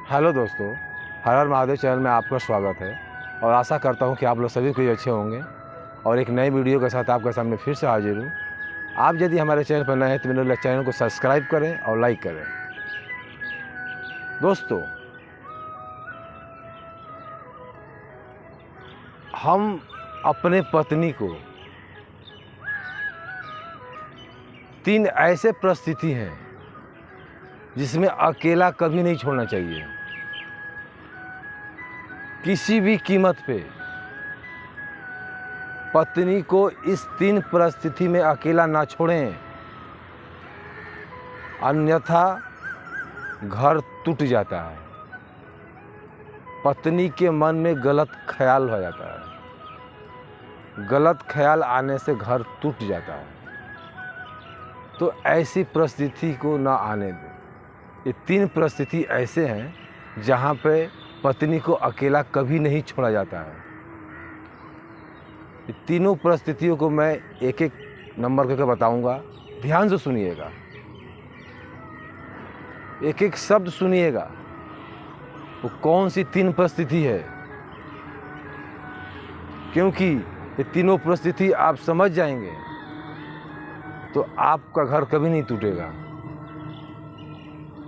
Hello दोस्तों, हर हर Mahadev channel में आपका स्वागत है और आशा करता हूं कि आप लोग सभी कोई अच्छे होंगे और एक नई वीडियो के साथ आपके सामने फिर से हाजिर हूं। आप यदि हमारे चैनल पर नए हैं तो मेरे चैनल को सब्सक्राइब करें और लाइक करें। दोस्तों, हम अपने पत्नी को 3 ऐसे परिस्थिति हैं जिसमें अकेला कभी नहीं छोड़ना चाहिए। किसी भी कीमत पे पत्नी को इस 3 परिस्थिति में अकेला ना छोड़ें, अन्यथा घर टूट जाता है। पत्नी के मन में गलत ख्याल हो जाता है, गलत ख्याल आने से घर टूट जाता है। तो ऐसी परिस्थिति को ना आने दें। ये 3 परिस्थिति ऐसे हैं जहाँ पे पत्नी को अकेला कभी नहीं छोड़ा जाता है। ये तीनों परिस्थितियों को मैं एक एक नंबर करके बताऊंगा, ध्यान से सुनिएगा, एक एक शब्द सुनिएगा। वो कौन सी 3 परिस्थिति है, क्योंकि ये तीनों परिस्थिति आप समझ जाएंगे तो आपका घर कभी नहीं टूटेगा।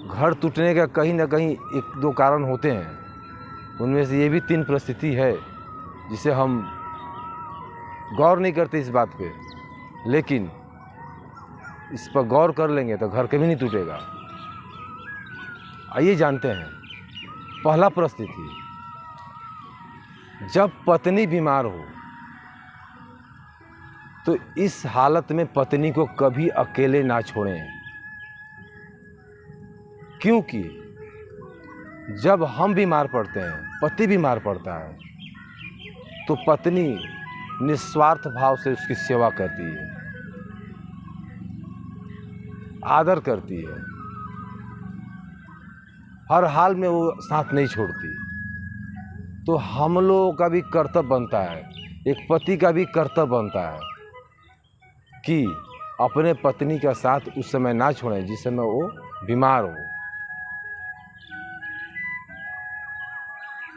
घर टूटने का कहीं ना कहीं 1-2 कारण होते हैं, उनमें से ये भी 3 परिस्थिति है जिसे हम गौर नहीं करते इस बात पे, लेकिन इस पर गौर कर लेंगे तो घर कभी नहीं टूटेगा। आइए जानते हैं। पहला परिस्थिति, जब पत्नी बीमार हो तो इस हालत में पत्नी को कभी अकेले ना छोड़ें, क्योंकि जब हम बीमार पड़ते हैं, पति बीमार पड़ता है, तो पत्नी निस्वार्थ भाव से उसकी सेवा करती है, आदर करती है, हर हाल में वो साथ नहीं छोड़ती। तो हम लोगों का भी कर्तव्य बनता है, एक पति का भी कर्तव्य बनता है कि अपने पत्नी का साथ उस समय ना छोड़ें जिस समय वो बीमार हो।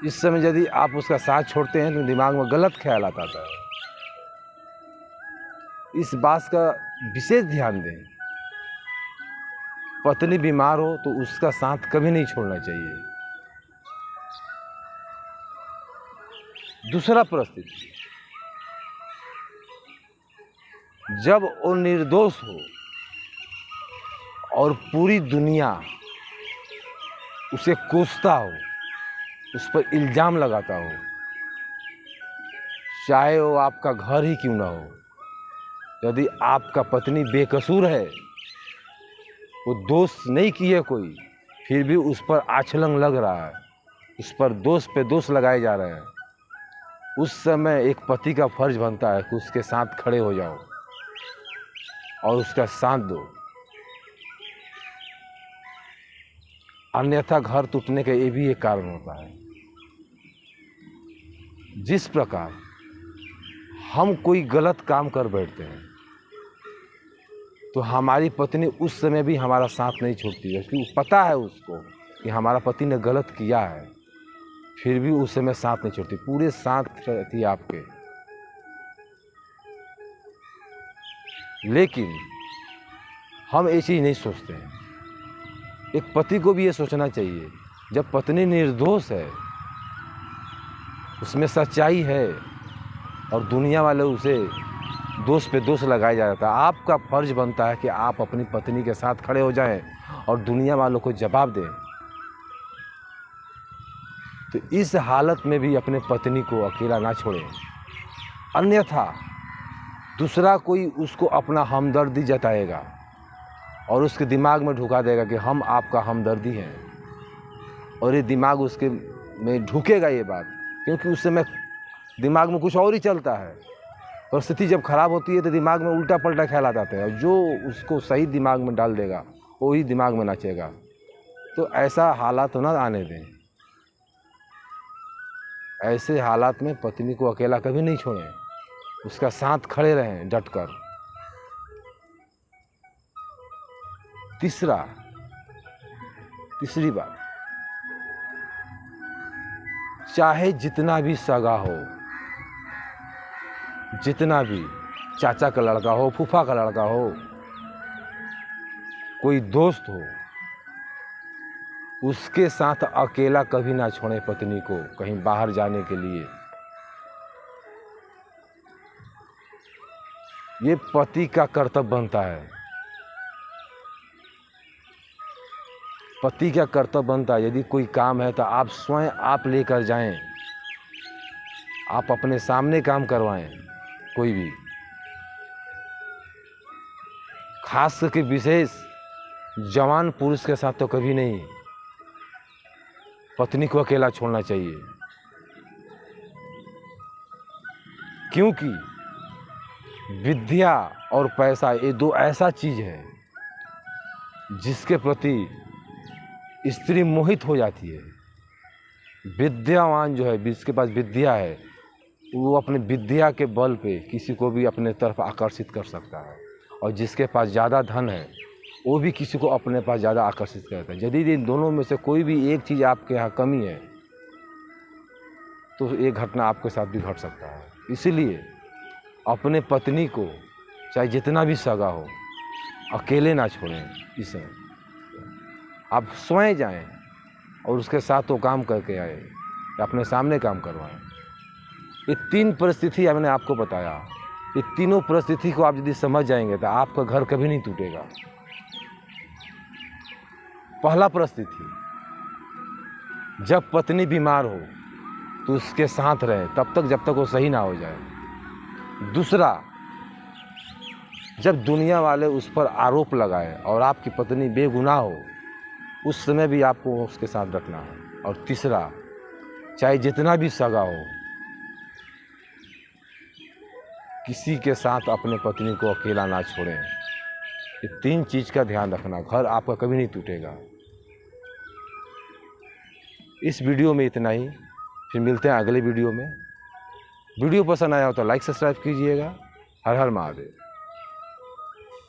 इस समय यदि आप उसका साथ छोड़ते हैं तो दिमाग में गलत ख्याल आता है। इस बात का विशेष ध्यान दें। पत्नी बीमार हो तो उसका साथ कभी नहीं छोड़ना चाहिए। दूसरा परिस्थिति, जब वो निर्दोष हो और पूरी दुनिया उसे कोसता हो, उस पर इल्जाम लगाता हो, चाहे वो आपका घर ही क्यों ना हो। यदि आपका पत्नी बेकसूर है, वो दोष नहीं किए कोई, फिर भी उस पर आचलन लग रहा है, उस पर दोष पे दोष लगाए जा रहे हैं, उस समय एक पति का फर्ज बनता है कि उसके साथ खड़े हो जाओ और उसका साथ दो, अन्यथा घर टूटने का ये भी एक कारण होता है। जिस प्रकार हम कोई गलत काम कर बैठते हैं तो हमारी पत्नी उस समय भी हमारा साथ नहीं छोड़ती है, क्योंकि पता है उसको कि हमारा पति ने गलत किया है, फिर भी उस समय साथ नहीं छोड़ती, पूरे साथ रहती है आपके। लेकिन हम ये चीज़ नहीं सोचते हैं। एक पति को भी ये सोचना चाहिए, जब पत्नी निर्दोष है, उसमें सच्चाई है और दुनिया वाले उसे दोष पे दोष लगाया जाता है, आपका फर्ज बनता है कि आप अपनी पत्नी के साथ खड़े हो जाएं और दुनिया वालों को जवाब दें। तो इस हालत में भी अपने पत्नी को अकेला ना छोड़ें, अन्यथा दूसरा कोई उसको अपना हमदर्दी जताएगा और उसके दिमाग में ढुका देगा कि हम आपका हमदर्दी हैं, और ये दिमाग उसके में ढुकेगा ये बात, क्योंकि उस समय दिमाग में कुछ और ही चलता है। परिस्थिति जब खराब होती है तो दिमाग में उल्टा पलटा ख्याल आते हैं, जो उसको सही दिमाग में डाल देगा वही दिमाग में नाचेगा। तो ऐसा हालात ना आने दें। ऐसे हालात में पत्नी को अकेला कभी नहीं छोड़ें, उसका साथ खड़े रहें डटकर। तीसरी बात, चाहे जितना भी सगा हो, जितना भी चाचा का लड़का हो, फूफा का लड़का हो, कोई दोस्त हो, उसके साथ अकेला कभी ना छोड़े पत्नी को कहीं बाहर जाने के लिए। ये पति का कर्तव्य बनता है। पति का कर्तव्य बनता है, यदि कोई काम है तो आप स्वयं आप लेकर जाएं, आप अपने सामने काम करवाएं। कोई भी, खास करके विशेष जवान पुरुष के साथ तो कभी नहीं पत्नी को अकेला छोड़ना चाहिए, क्योंकि विद्या और पैसा ये दो ऐसा चीज है जिसके प्रति स्त्री मोहित हो जाती है। विद्यावान जो है, जिसके पास विद्या है, वो अपने विद्या के बल पे किसी को भी अपने तरफ आकर्षित कर सकता है, और जिसके पास ज़्यादा धन है वो भी किसी को अपने पास ज़्यादा आकर्षित करता है। यदि इन दोनों में से कोई भी एक चीज़ आपके यहाँ कमी है तो ये घटना आपके साथ भी घट सकता है। इसीलिए अपने पत्नी को चाहे जितना भी सगा हो अकेले ना छोड़ें। इसे आप स्वयं जाएं और उसके साथ वो काम करके आए या अपने सामने काम करवाएं। ये 3 परिस्थिति मैंने आपको बताया। ये तीनों परिस्थिति को आप यदि समझ जाएंगे तो आपका घर कभी नहीं टूटेगा। पहला परिस्थिति, जब पत्नी बीमार हो तो उसके साथ रहे तब तक जब तक वो सही ना हो जाए। दूसरा, जब दुनिया वाले उस पर आरोप लगाए और आपकी पत्नी बेगुनाह हो उस समय भी आपको उसके साथ रखना है। और तीसरा, चाहे जितना भी सगा हो किसी के साथ अपने पत्नी को अकेला ना छोड़ें। ये 3 चीज़ का ध्यान रखना, घर आपका कभी नहीं टूटेगा। इस वीडियो में इतना ही, फिर मिलते हैं अगले वीडियो में। वीडियो पसंद आया हो तो लाइक सब्सक्राइब कीजिएगा। हर हर महादेव।